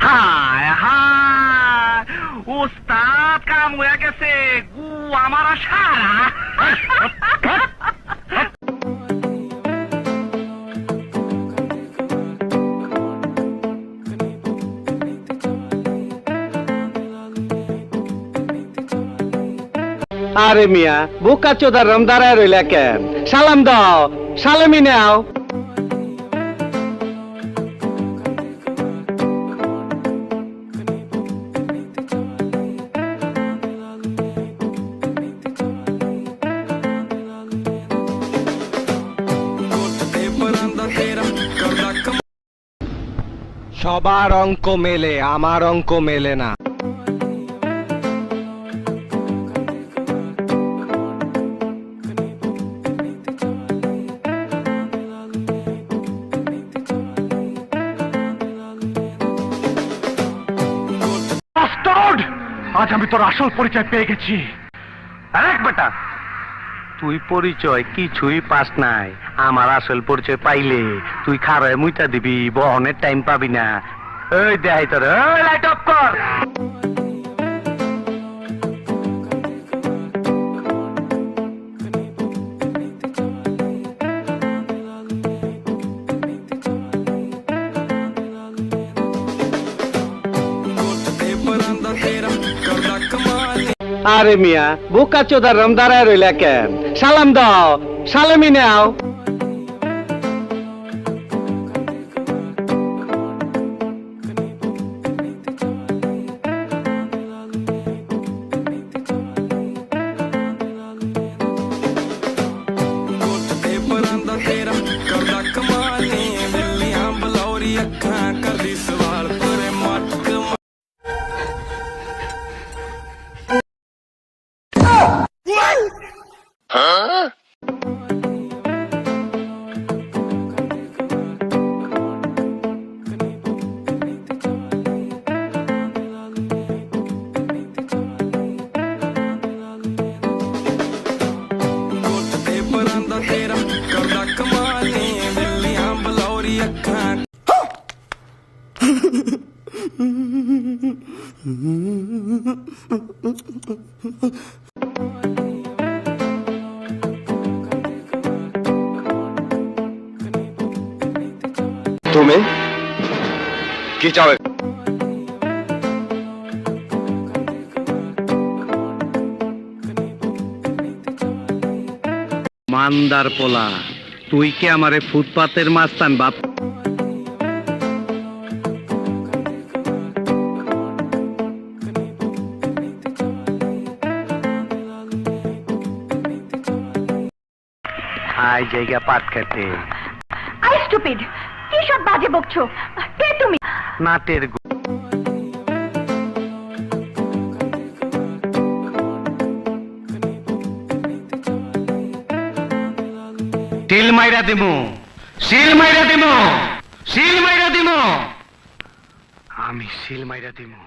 হায় হায়, ওস্তাদ কাম হয়ে গেছে, গু আমার সারা। আরে মিয়া বোকা চোদার রম দাঁড়ায় রইলা কেন? সালাম দাও, সালামি নাও। সবার অঙ্ক মেলে, আমার অঙ্ক মেলে না। আজ আমি তোর আসল পরিচয় পেয়ে গেছি। আরে বেটা, তুই পরিচয় কিছুই পাস নাই। আমার আসল পরিচয় পাইলে তুই খারায় মুইতা দিবি, বহনের টাইম পাবি না। এই দেখাই তোর, লাইট অফ কর। আরে মিয়া বোকা চোদার রম দাঁড়ায় রইলা কেন? সালাম দাও, সালামি নাও। তুমি কি চাও? মান্দার পোলা, তুই কি আমারে ফুটপাতের মাস্তান বাপ? আই জায়গা পাট খেতে। আই স্টুপিড, কি সব বাজে বকছো? কে তুমি? নাটের সিল মাইরা দিমু, সিল মাইরা দিমু, সিল মাইরা দিমু, আমি সিল মাইরা দিমু।